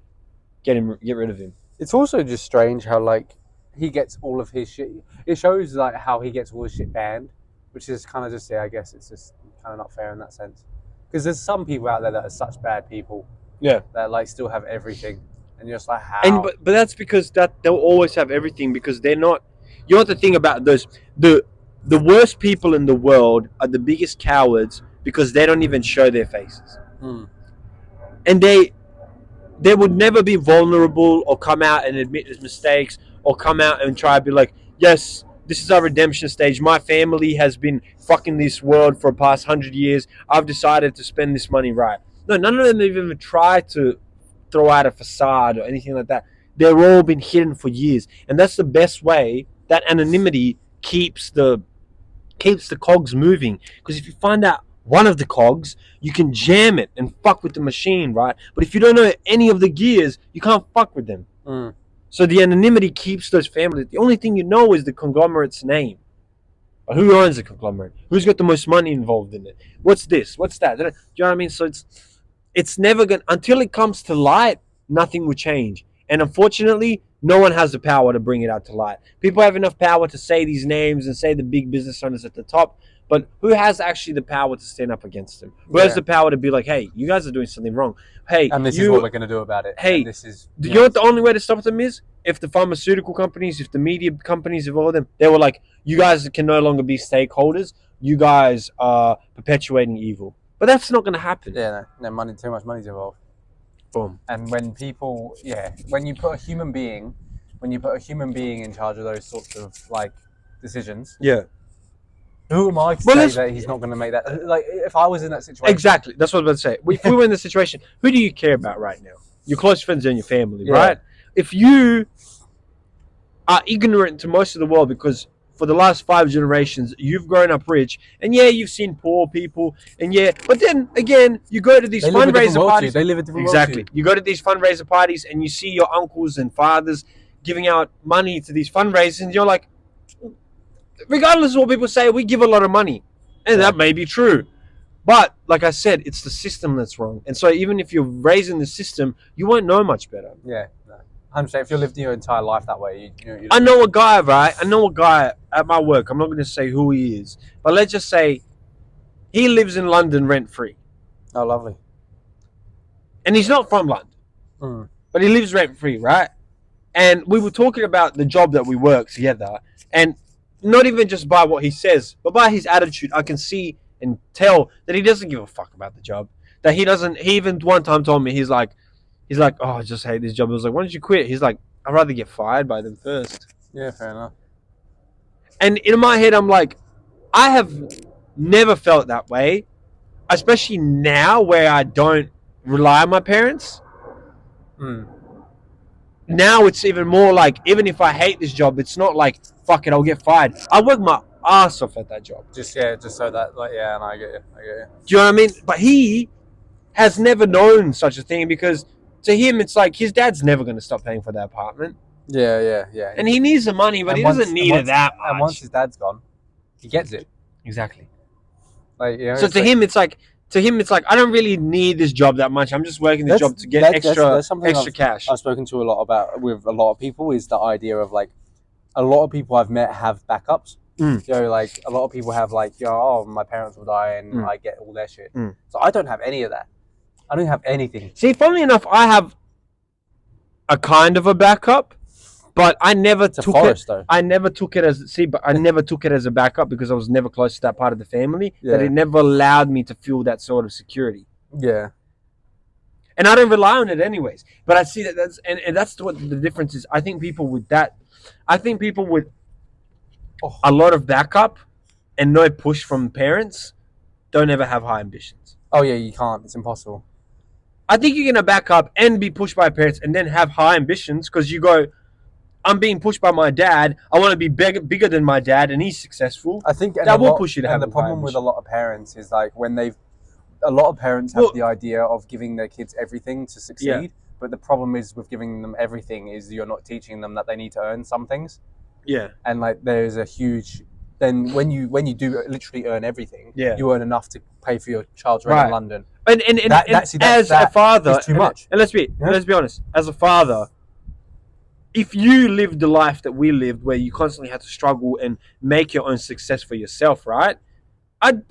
Get rid of him. It's also just strange how, like, he gets all of his shit. It shows, like, how he gets all his shit banned, which is kind of just, I guess it's just kind of not fair in that sense. Because there's some people out there that are such bad people. Yeah. That, like, still have everything. And you're just like, how? But that's because they'll always have everything because they're not... You know what the thing about those... The worst people in the world are the biggest cowards because they don't even show their faces. And they would never be vulnerable or come out and admit his mistakes or come out and try to be like, yes, this is our redemption stage. My family has been fucking this world for the past 100 years. I've decided to spend this money right. No, none of them even try to throw out a facade or anything like that. They're all been hidden for years. And that's the best way. That anonymity keeps the cogs moving. Because if you find out one of the cogs, you can jam it and fuck with the machine, right? But if you don't know any of the gears, you can't fuck with them. So the anonymity keeps those families. The only thing you know is the conglomerate's name. Or who owns the conglomerate? Who's got the most money involved in it? What's this? What's that? Do you know what I mean? So it's never going to... Until it comes to light, nothing will change. And unfortunately, no one has the power to bring it out to light. People have enough power to say these names and say the big business owners at the top, but who has actually the power to stand up against them? Who has the power to be like, hey, you guys are doing something wrong. Hey, and this is what we're going to do about it. Hey, this is, you know what the only way to stop them is? If the pharmaceutical companies, if the media companies, if all of them, they were like, you guys can no longer be stakeholders. You guys are perpetuating evil. But that's not going to happen. Yeah, no money, too much money's involved. Boom. And when people, when you put a human being in charge of those sorts of like decisions, who am I to say that he's not going to make that? Like, if I was in that situation, exactly. That's what I was about to say. If we were in this situation, who do you care about right now? Your close friends and your family, right? If you are ignorant to most of the world because for the last 5 generations, you've grown up rich, and you've seen poor people, and but then again, you go to these fundraiser parties. They live a different world. Exactly. You go to these fundraiser parties, and you see your uncles and fathers giving out money to these fundraisers, and you're like, regardless of what people say, we give a lot of money, and that may be true, but like I said, it's the system that's wrong. And so even if you're raising the system, you won't know much better. Yeah. 100%. If you lived your entire life that way, you I know a guy, right? I know a guy at my work. I'm not going to say who he is, but let's just say he lives in London rent-free. Oh, lovely. And he's not from London, but he lives rent-free, right? And we were talking about the job that we work together, and not even just by what he says, but by his attitude, I can see and tell that he doesn't give a fuck about the job. That he doesn't. He even one time told me, he's like, oh, I just hate this job. I was like, why don't you quit? He's like, I'd rather get fired by them first. Yeah, fair enough. And in my head, I'm like, I have never felt that way, especially now where I don't rely on my parents. Now it's even more like, even if I hate this job, it's not like, fuck it, I'll get fired. I work my ass off at that job. Just so that, like, and I get you. Do you know what I mean? But he has never known such a thing because to him, it's like his dad's never going to stop paying for that apartment. Yeah. And he needs the money, but he doesn't need it that much. And once his dad's gone, He gets it. Exactly. Like, you know, so to him, it's like I don't really need this job that much. I'm just working this job to get extra cash. I've spoken to a lot about with a lot of people is the idea of like a lot of people I've met have backups. Like a lot of people have like, oh, my parents will die and I get all their shit. So I don't have any of that. I don't have anything. See, funnily enough, I have a kind of a backup, but I never took it. Though. I never took it as I never took it as a backup because I was never close to that part of the family. Yeah. That it never allowed me to feel that sort of security. Yeah. And I don't rely on it anyways. But I see that that's what the difference is. I think people with a lot of backup and no push from parents don't ever have high ambitions. Oh yeah, you can't. It's impossible. I think you're gonna back up and be pushed by parents and then have high ambitions because you go, I'm being pushed by my dad. I want to be bigger than my dad, and he's successful. I think that will push you to have. And the problem with a lot of parents is like when a lot of parents have the idea of giving their kids everything to succeed. Yeah. But the problem is with giving them everything is you're not teaching them that they need to earn some things. Yeah. And like there's a huge. Then when you do literally earn everything, you earn enough to pay for your child's rent in London. And as a father, too much. And let's be honest. As a father, if you lived the life that we lived, where you constantly had to struggle and make your own success for yourself, right?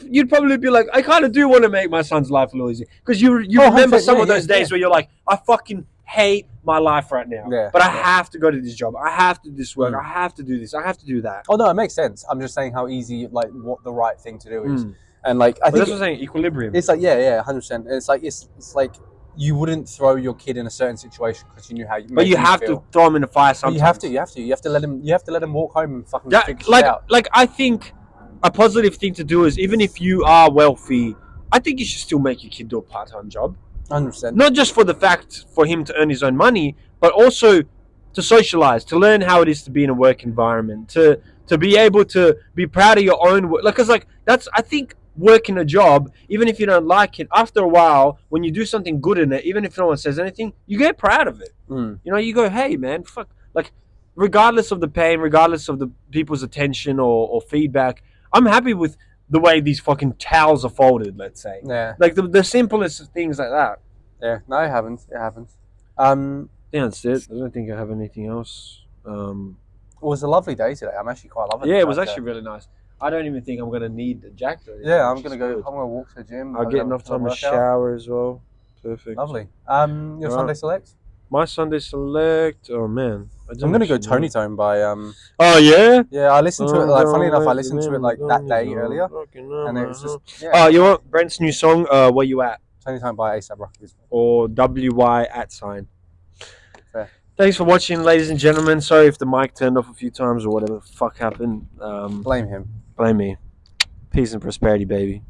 You'd probably be like, I kind of do want to make my son's life a little easier because you remember some of those days where you're like, I fucking hate my life right now, but I have to go to this job, I have to do this work, I have to do this, I have to do that. Oh no, it makes sense. I'm just saying how easy, like, what the right thing to do is, and like I think that's what I'm saying. Equilibrium. It's like 100%. It's like it's like you wouldn't throw your kid in a certain situation because you knew how you. But you have to throw him in the fire sometimes. You have to let him walk home and fucking figure shit out. Like I think a positive thing to do is even if you are wealthy, I think you should still make your kid do a part-time job. 100%. Not just for the fact for him to earn his own money, but also to socialize, to learn how it is to be in a work environment, to be able to be proud of your own work. Because that's, I think, working a job, even if you don't like it, after a while, when you do something good in it, even if no one says anything, you get proud of it. You know, you go, hey man, fuck, like, regardless of the pain, regardless of the people's attention or feedback, I'm happy with the way these fucking towels are folded, let's say. Yeah. Like the simplest things like that. Yeah. No, it happens. It happens. Yeah, that's it. I don't think I have anything else. It was a lovely day today. I'm actually quite loving it. Yeah, it was actually really nice. I don't even think I'm going to need the jacket. Yeah, I'm going to walk to the gym. I'll get enough time to shower as well. Perfect. Lovely. Your Sunday Select? My Sunday Select? Oh, man. I'm going to go Tony Tone by... Oh, yeah? Yeah, I listened to it, like, funny enough, I listened to it, like, that day earlier, and it was just... Yeah. Oh, you want Brent's new song, Where You At? Tony Tone by A$AP Rocky. Or WY @. Fair. Thanks for watching, ladies and gentlemen. Sorry if the mic turned off a few times or whatever the fuck happened. Blame him. Blame me. Peace and prosperity, baby.